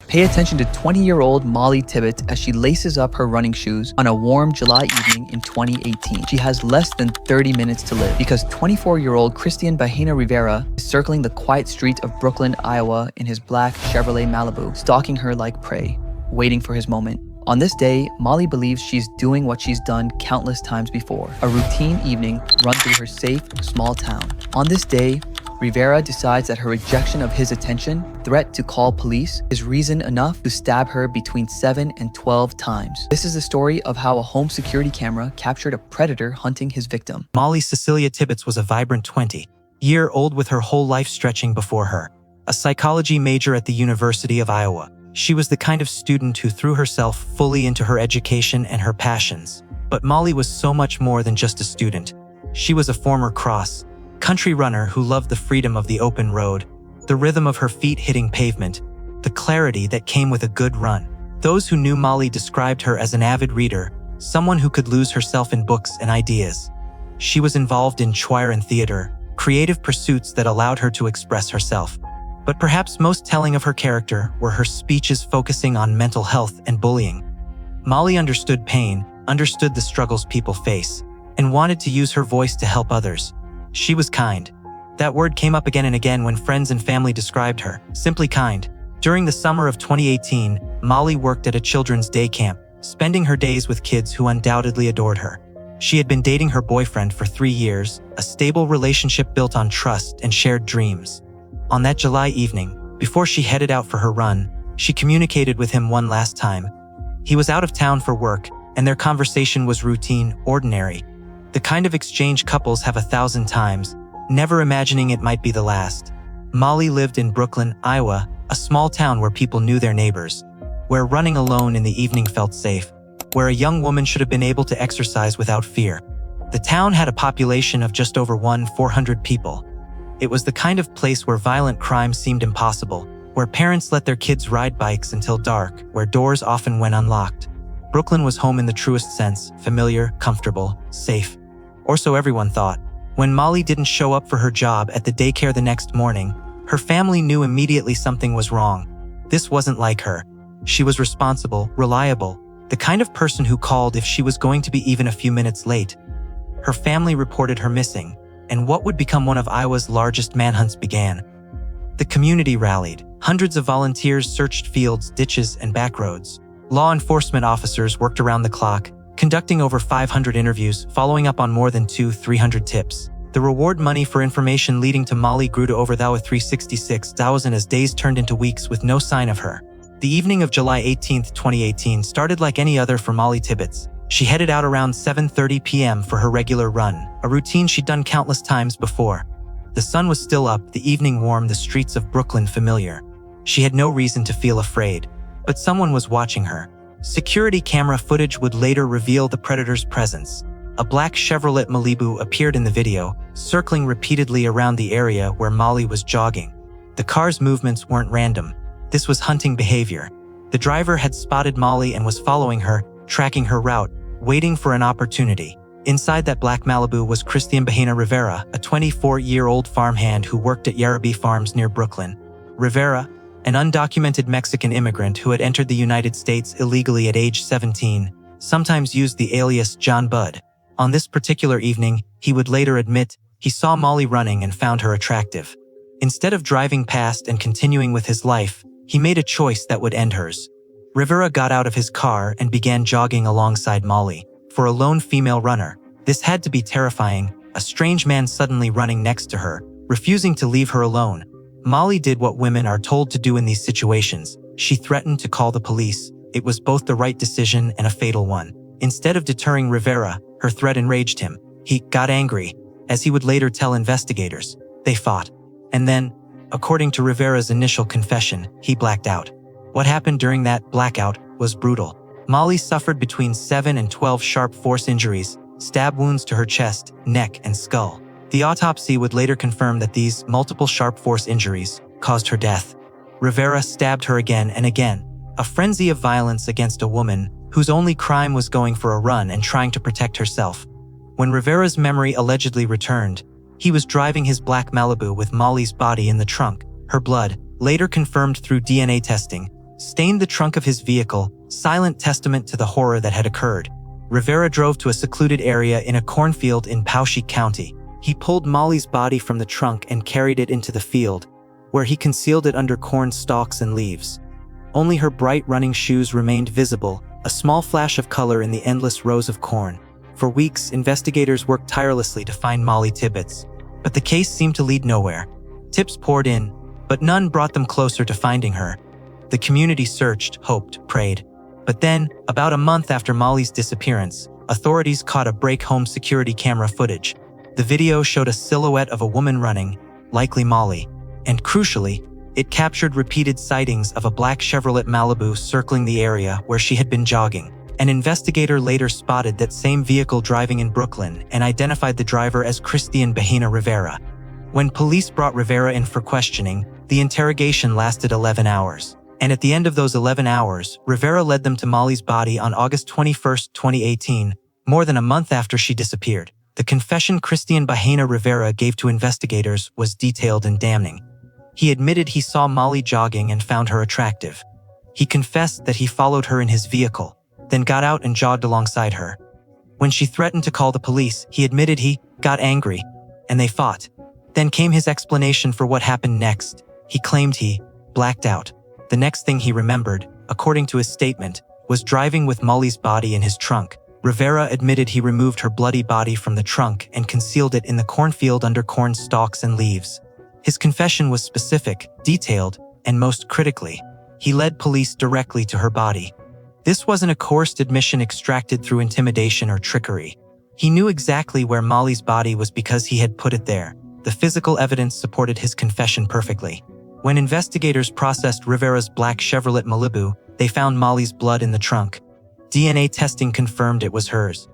Pay attention to 20-year-old Molly Tibbetts as she laces up her running shoes on a warm July evening in 2018. She has less than 30 minutes to live because 24-year-old Christian Bahena Rivera is circling the quiet streets of Brooklyn, Iowa in his black Chevrolet Malibu, stalking her like prey, waiting for his moment. On this day, Molly believes she's doing what she's done countless times before, a routine evening run through her safe, small town. On this day, Rivera decides that her rejection of his attention, threat to call police, is reason enough to stab her between 7 and 12 times. This is the story of how a home security camera captured a predator hunting his victim. Molly Cecilia Tibbetts was a vibrant 20-year-old with her whole life stretching before her. A psychology major at the University of Iowa, she was the kind of student who threw herself fully into her education and her passions. But Molly was so much more than just a student. She was a former cross-country runner who loved the freedom of the open road, the rhythm of her feet hitting pavement, the clarity that came with a good run. Those who knew Molly described her as an avid reader, someone who could lose herself in books and ideas. She was involved in choir and theater, creative pursuits that allowed her to express herself. But perhaps most telling of her character were her speeches focusing on mental health and bullying. Molly understood pain, understood the struggles people face, and wanted to use her voice to help others. She was kind. That word came up again and again when friends and family described her, simply kind. During the summer of 2018, Molly worked at a children's day camp, spending her days with kids who undoubtedly adored her. She had been dating her boyfriend for 3 years, a stable relationship built on trust and shared dreams. On that July evening, before she headed out for her run, she communicated with him one last time. He was out of town for work, and their conversation was routine, ordinary. The kind of exchange couples have 1,000 times, never imagining it might be the last. Molly lived in Brooklyn, Iowa, a small town where people knew their neighbors, where running alone in the evening felt safe, where a young woman should have been able to exercise without fear. The town had a population of just over 400 people. It was the kind of place where violent crime seemed impossible, where parents let their kids ride bikes until dark, where doors often went unlocked. Brooklyn was home in the truest sense, familiar, comfortable, safe. Or so everyone thought. When Molly didn't show up for her job at the daycare the next morning, her family knew immediately something was wrong. This wasn't like her. She was responsible, reliable, the kind of person who called if she was going to be even a few minutes late. Her family reported her missing, and what would become one of Iowa's largest manhunts began. The community rallied. Hundreds of volunteers searched fields, ditches, and back roads. Law enforcement officers worked around the clock, conducting over 500 interviews, following up on more than 300 tips. The reward money for information leading to Molly grew to over 366,000 as days turned into weeks with no sign of her. The evening of July 18, 2018 started like any other for Molly Tibbetts. She headed out around 7:30 p.m. for her regular run, a routine she'd done countless times before. The sun was still up, the evening warm, the streets of Brooklyn familiar. She had no reason to feel afraid, but someone was watching her. Security camera footage would later reveal the predator's presence. A black Chevrolet Malibu appeared in the video, circling repeatedly around the area where Molly was jogging. The car's movements weren't random. This was hunting behavior. The driver had spotted Molly and was following her, tracking her route, waiting for an opportunity. Inside that black Malibu was Christian Bahena Rivera, a 24-year-old farmhand who worked at Yarrabee Farms near Brooklyn. Rivera, an undocumented Mexican immigrant who had entered the United States illegally at age 17, sometimes used the alias John Bud. On this particular evening, he would later admit, he saw Molly running and found her attractive. Instead of driving past and continuing with his life, he made a choice that would end hers. Rivera got out of his car and began jogging alongside Molly. For a lone female runner, this had to be terrifying, a strange man suddenly running next to her, refusing to leave her alone. Molly did what women are told to do in these situations. She threatened to call the police. It was both the right decision and a fatal one. Instead of deterring Rivera, her threat enraged him. He got angry, as he would later tell investigators. They fought. And then, according to Rivera's initial confession, he blacked out. What happened during that blackout was brutal. Molly suffered between 7 and 12 sharp force injuries, stab wounds to her chest, neck, and skull. The autopsy would later confirm that these multiple sharp force injuries caused her death. Rivera stabbed her again and again, a frenzy of violence against a woman whose only crime was going for a run and trying to protect herself. When Rivera's memory allegedly returned, he was driving his black Malibu with Molly's body in the trunk. Her blood, later confirmed through DNA testing, stained the trunk of his vehicle, silent testament to the horror that had occurred. Rivera drove to a secluded area in a cornfield in Poweshiek County. He pulled Molly's body from the trunk and carried it into the field, where he concealed it under corn stalks and leaves. Only her bright running shoes remained visible, a small flash of color in the endless rows of corn. For weeks, investigators worked tirelessly to find Molly Tibbetts, but the case seemed to lead nowhere. Tips poured in, but none brought them closer to finding her. The community searched, hoped, prayed. But then, about a month after Molly's disappearance, authorities caught a break home security camera footage. The video showed a silhouette of a woman running, likely Molly, and crucially, it captured repeated sightings of a black Chevrolet Malibu circling the area where she had been jogging. An investigator later spotted that same vehicle driving in Brooklyn and identified the driver as Christian Bahena Rivera. When police brought Rivera in for questioning, the interrogation lasted 11 hours. And at the end of those 11 hours, Rivera led them to Molly's body on August 21, 2018, more than a month after she disappeared. The confession Christian Bahena Rivera gave to investigators was detailed and damning. He admitted he saw Molly jogging and found her attractive. He confessed that he followed her in his vehicle, then got out and jogged alongside her. When she threatened to call the police, he admitted he got angry, and they fought. Then came his explanation for what happened next. He claimed he blacked out. The next thing he remembered, according to his statement, was driving with Molly's body in his trunk. Rivera admitted he removed her bloody body from the trunk and concealed it in the cornfield under corn stalks and leaves. His confession was specific, detailed, and most critically, he led police directly to her body. This wasn't a coerced admission extracted through intimidation or trickery. He knew exactly where Molly's body was because he had put it there. The physical evidence supported his confession perfectly. When investigators processed Rivera's black Chevrolet Malibu, they found Molly's blood in the trunk. DNA testing confirmed it was hers.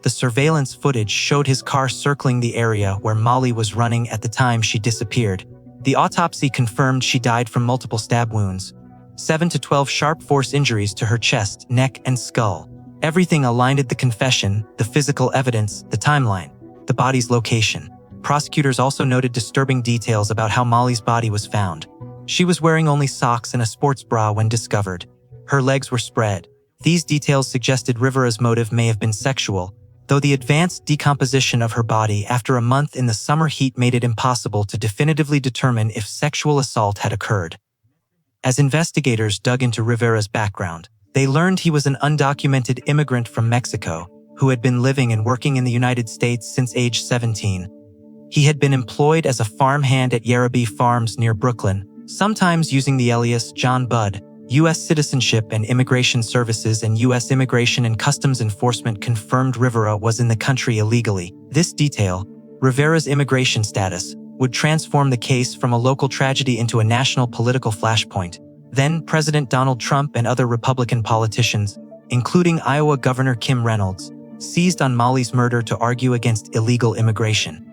The surveillance footage showed his car circling the area where Molly was running at the time she disappeared. The autopsy confirmed she died from multiple stab wounds, 7 to 12 sharp force injuries to her chest, neck, and skull. Everything aligned the confession, the physical evidence, the timeline, the body's location. Prosecutors also noted disturbing details about how Molly's body was found. She was wearing only socks and a sports bra when discovered. Her legs were spread. These details suggested Rivera's motive may have been sexual, though the advanced decomposition of her body after a month in the summer heat made it impossible to definitively determine if sexual assault had occurred. As investigators dug into Rivera's background, they learned he was an undocumented immigrant from Mexico who had been living and working in the United States since age 17. He had been employed as a farmhand at Yarrabee Farms near Brooklyn, sometimes using the alias John Budd. U.S. Citizenship and Immigration Services and U.S. Immigration and Customs Enforcement confirmed Rivera was in the country illegally. This detail, Rivera's immigration status, would transform the case from a local tragedy into a national political flashpoint. Then President Donald Trump and other Republican politicians, including Iowa Governor Kim Reynolds, seized on Molly's murder to argue against illegal immigration.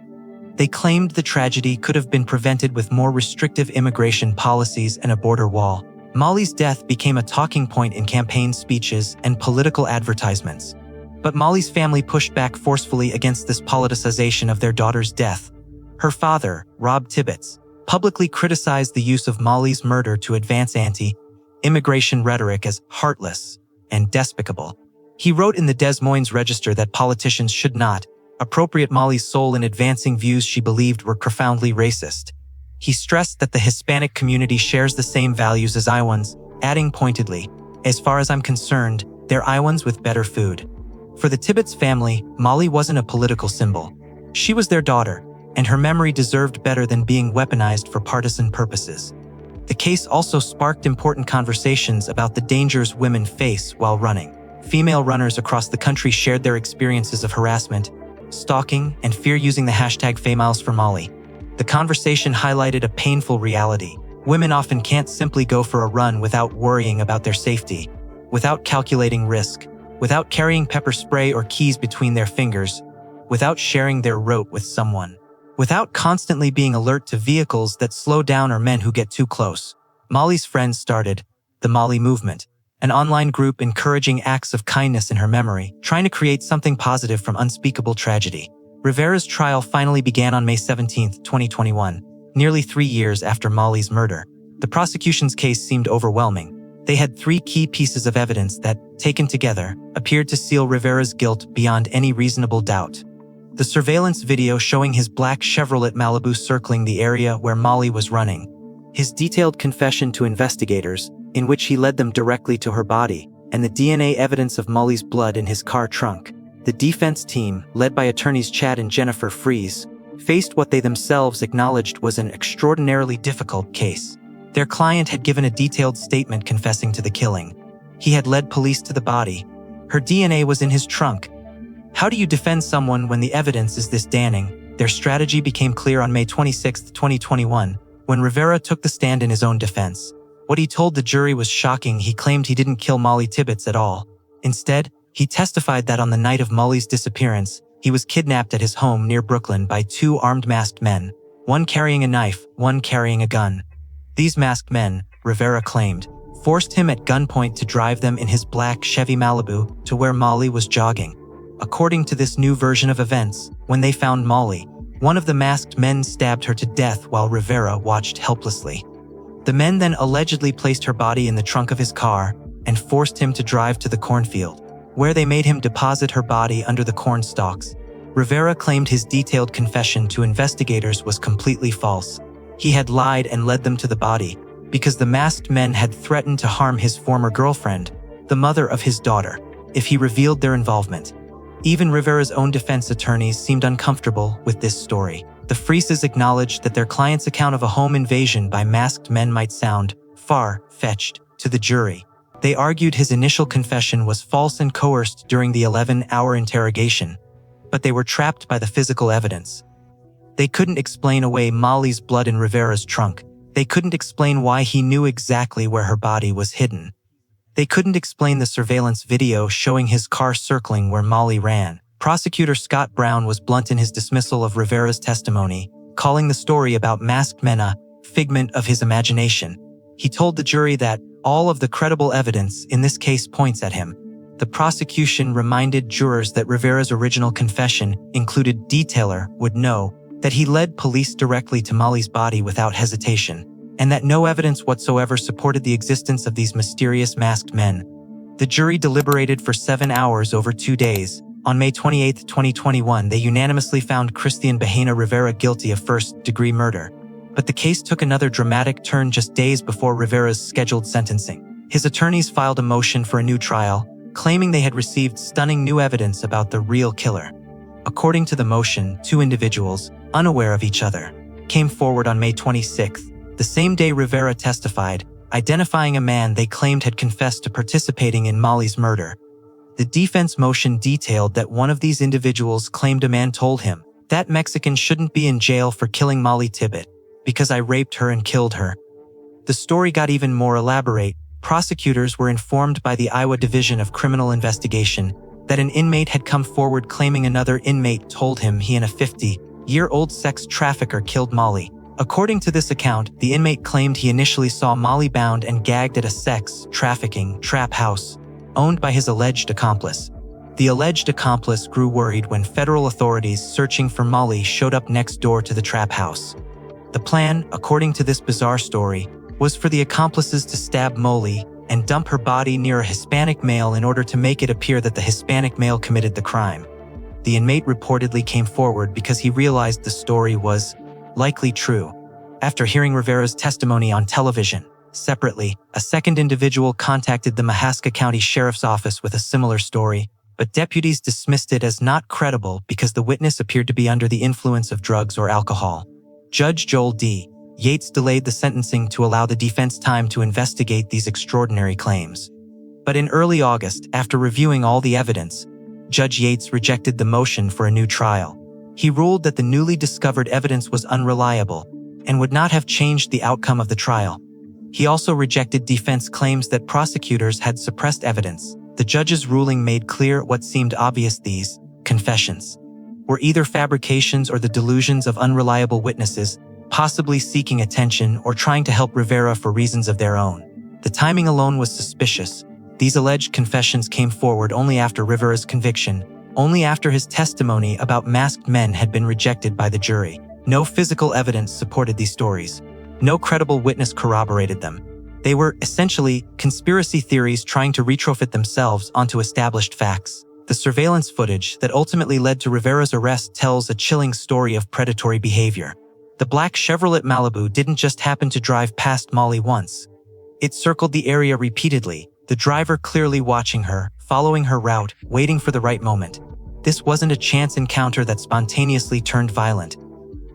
They claimed the tragedy could have been prevented with more restrictive immigration policies and a border wall. Molly's death became a talking point in campaign speeches and political advertisements. But Molly's family pushed back forcefully against this politicization of their daughter's death. Her father, Rob Tibbetts, publicly criticized the use of Molly's murder to advance anti-immigration rhetoric as heartless and despicable. He wrote in the Des Moines Register that politicians should not appropriate Molly's soul in advancing views she believed were profoundly racist. He stressed that the Hispanic community shares the same values as Iowans, adding pointedly, "As far as I'm concerned, they're Iowans with better food." For the Tibbetts family, Molly wasn't a political symbol. She was their daughter, and her memory deserved better than being weaponized for partisan purposes. The case also sparked important conversations about the dangers women face while running. Female runners across the country shared their experiences of harassment, stalking, and fear using the hashtag #FayMilesForMolly. The conversation highlighted a painful reality. Women often can't simply go for a run without worrying about their safety, without calculating risk, without carrying pepper spray or keys between their fingers, without sharing their route with someone, without constantly being alert to vehicles that slow down or men who get too close. Molly's friends started the Molly Movement, an online group encouraging acts of kindness in her memory, trying to create something positive from unspeakable tragedy. Rivera's trial finally began on May 17, 2021, nearly 3 years after Molly's murder. The prosecution's case seemed overwhelming. They had three key pieces of evidence that, taken together, appeared to seal Rivera's guilt beyond any reasonable doubt. The surveillance video showing his black Chevrolet Malibu circling the area where Molly was running. His detailed confession to investigators, in which he led them directly to her body, and the DNA evidence of Molly's blood in his car trunk. The defense team, led by attorneys Chad and Jennifer Fries, faced what they themselves acknowledged was an extraordinarily difficult case. Their client had given a detailed statement confessing to the killing. He had led police to the body. Her DNA was in his trunk. How do you defend someone when the evidence is this damning? Their strategy became clear on May 26, 2021, when Rivera took the stand in his own defense. What he told the jury was shocking. He claimed he didn't kill Molly Tibbetts at all. Instead, he testified that on the night of Molly's disappearance, he was kidnapped at his home near Brooklyn by two armed masked men, one carrying a knife, one carrying a gun. These masked men, Rivera claimed, forced him at gunpoint to drive them in his black Chevy Malibu to where Molly was jogging. According to this new version of events, when they found Molly, one of the masked men stabbed her to death while Rivera watched helplessly. The men then allegedly placed her body in the trunk of his car and forced him to drive to the cornfield, where they made him deposit her body under the corn stalks. Rivera claimed his detailed confession to investigators was completely false. He had lied and led them to the body because the masked men had threatened to harm his former girlfriend, the mother of his daughter, if he revealed their involvement. Even Rivera's own defense attorneys seemed uncomfortable with this story. The Frieses acknowledged that their client's account of a home invasion by masked men might sound far-fetched to the jury. They argued his initial confession was false and coerced during the 11-hour interrogation, but they were trapped by the physical evidence. They couldn't explain away Molly's blood in Rivera's trunk. They couldn't explain why he knew exactly where her body was hidden. They couldn't explain the surveillance video showing his car circling where Molly ran. Prosecutor Scott Brown was blunt in his dismissal of Rivera's testimony, calling the story about masked men a figment of his imagination. He told the jury that all of the credible evidence in this case points at him. The prosecution reminded jurors that Rivera's original confession included detailer would know that he led police directly to Molly's body without hesitation, and that no evidence whatsoever supported the existence of these mysterious masked men. The jury deliberated for 7 hours over 2 days. On May 28, 2021, they unanimously found Christian Bahena Rivera guilty of first-degree murder. But the case took another dramatic turn just days before Rivera's scheduled sentencing. His attorneys filed a motion for a new trial, claiming they had received stunning new evidence about the real killer. According to the motion, two individuals, unaware of each other, came forward on May 26, the same day Rivera testified, identifying a man they claimed had confessed to participating in Molly's murder. The defense motion detailed that one of these individuals claimed a man told him, "That Mexican shouldn't be in jail for killing Molly Tibbet, because I raped her and killed her." The story got even more elaborate. Prosecutors were informed by the Iowa Division of Criminal Investigation that an inmate had come forward claiming another inmate told him he and a 50-year-old sex trafficker killed Molly. According to this account, the inmate claimed he initially saw Molly bound and gagged at a sex trafficking trap house owned by his alleged accomplice. The alleged accomplice grew worried when federal authorities searching for Molly showed up next door to the trap house. The plan, according to this bizarre story, was for the accomplices to stab Molly and dump her body near a Hispanic male in order to make it appear that the Hispanic male committed the crime. The inmate reportedly came forward because he realized the story was likely true. After hearing Rivera's testimony on television, separately, a second individual contacted the Mahaska County Sheriff's Office with a similar story, but deputies dismissed it as not credible because the witness appeared to be under the influence of drugs or alcohol. Judge Joel D. Yates delayed the sentencing to allow the defense time to investigate these extraordinary claims. But in early August, after reviewing all the evidence, Judge Yates rejected the motion for a new trial. He ruled that the newly discovered evidence was unreliable and would not have changed the outcome of the trial. He also rejected defense claims that prosecutors had suppressed evidence. The judge's ruling made clear what seemed obvious: these confessions were either fabrications or the delusions of unreliable witnesses, possibly seeking attention or trying to help Rivera for reasons of their own. The timing alone was suspicious. These alleged confessions came forward only after Rivera's conviction, only after his testimony about masked men had been rejected by the jury. No physical evidence supported these stories. No credible witness corroborated them. They were, essentially, conspiracy theories trying to retrofit themselves onto established facts. The surveillance footage that ultimately led to Rivera's arrest tells a chilling story of predatory behavior. The black Chevrolet Malibu didn't just happen to drive past Molly once. It circled the area repeatedly, the driver clearly watching her, following her route, waiting for the right moment. This wasn't a chance encounter that spontaneously turned violent.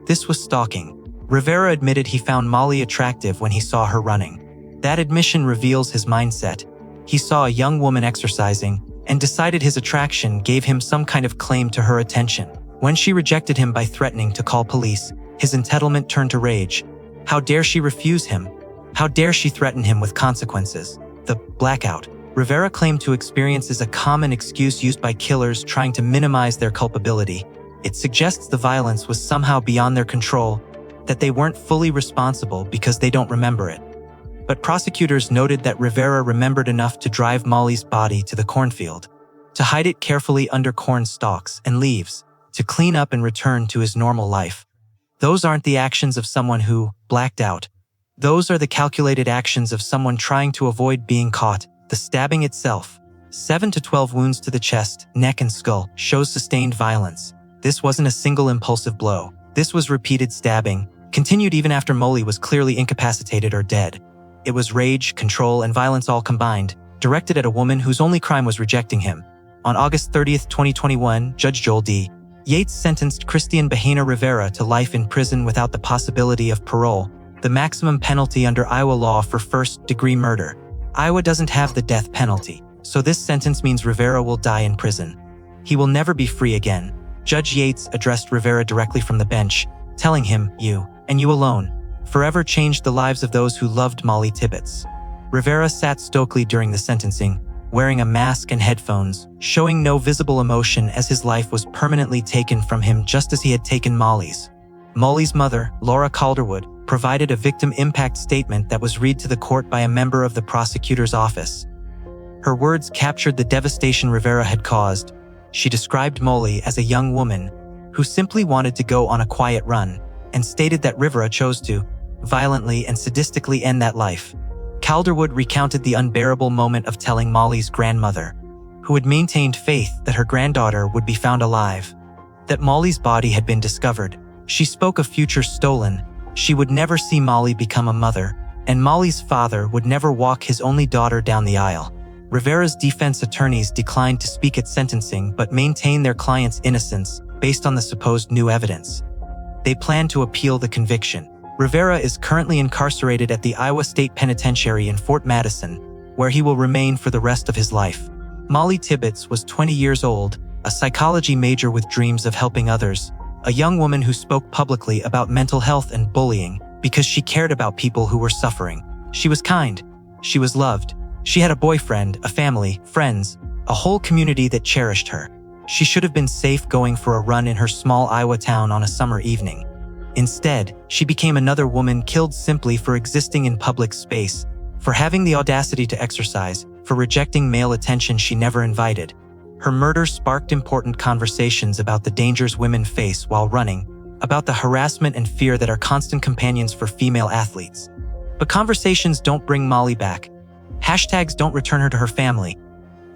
This was stalking. Rivera admitted he found Molly attractive when he saw her running. That admission reveals his mindset. He saw a young woman exercising and decided his attraction gave him some kind of claim to her attention. When she rejected him by threatening to call police, his entitlement turned to rage. How dare she refuse him? How dare she threaten him with consequences? The blackout Rivera claimed to experience is a common excuse used by killers trying to minimize their culpability. It suggests the violence was somehow beyond their control, that they weren't fully responsible because they don't remember it. But prosecutors noted that Rivera remembered enough to drive Molly's body to the cornfield, to hide it carefully under corn stalks and leaves, to clean up and return to his normal life. Those aren't the actions of someone who blacked out. Those are the calculated actions of someone trying to avoid being caught. The stabbing itself, 7 to 12 wounds to the chest, neck and skull, shows sustained violence. This wasn't a single impulsive blow. This was repeated stabbing, continued even after Molly was clearly incapacitated or dead. It was rage, control, and violence all combined, directed at a woman whose only crime was rejecting him. On August 30, 2021, Judge Joel D. Yates sentenced Christian Bahena Rivera to life in prison without the possibility of parole, the maximum penalty under Iowa law for first-degree murder. Iowa doesn't have the death penalty, so this sentence means Rivera will die in prison. He will never be free again. Judge Yates addressed Rivera directly from the bench, telling him, "You, and you alone, forever changed the lives of those who loved Molly Tibbetts." Rivera sat stoically during the sentencing, wearing a mask and headphones, showing no visible emotion as his life was permanently taken from him just as he had taken Molly's. Molly's mother, Laura Calderwood, provided a victim impact statement that was read to the court by a member of the prosecutor's office. Her words captured the devastation Rivera had caused. She described Molly as a young woman who simply wanted to go on a quiet run, and stated that Rivera chose to violently and sadistically end that life. Calderwood recounted the unbearable moment of telling Molly's grandmother, who had maintained faith that her granddaughter would be found alive, that Molly's body had been discovered. She spoke of future stolen. She would never see Molly become a mother, and Molly's father would never walk his only daughter down the aisle. Rivera's defense attorneys declined to speak at sentencing but maintained their client's innocence based on the supposed new evidence. They plan to appeal the conviction. Rivera is currently incarcerated at the Iowa State Penitentiary in Fort Madison, where he will remain for the rest of his life. Molly Tibbetts was 20 years old, a psychology major with dreams of helping others, a young woman who spoke publicly about mental health and bullying because she cared about people who were suffering. She was kind. She was loved. She had a boyfriend, a family, friends, a whole community that cherished her. She should have been safe going for a run in her small Iowa town on a summer evening. Instead, she became another woman killed simply for existing in public space, for having the audacity to exercise, for rejecting male attention she never invited. Her murder sparked important conversations about the dangers women face while running, about the harassment and fear that are constant companions for female athletes. But conversations don't bring Molly back. Hashtags don't return her to her family.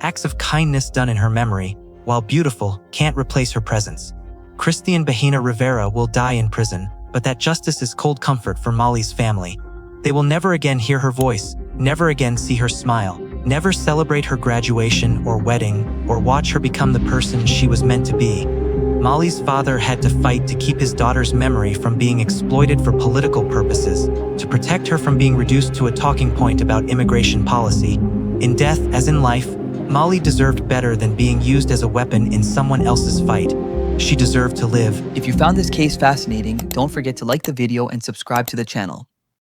Acts of kindness done in her memory, while beautiful, can't replace her presence. Christian Bahena Rivera will die in prison, but that justice is cold comfort for Molly's family. They will never again hear her voice, never again see her smile, never celebrate her graduation or wedding, or watch her become the person she was meant to be. Molly's father had to fight to keep his daughter's memory from being exploited for political purposes, to protect her from being reduced to a talking point about immigration policy. In death, as in life, Molly deserved better than being used as a weapon in someone else's fight. She deserved to live. If you found this case fascinating, don't forget to like the video and subscribe to the channel.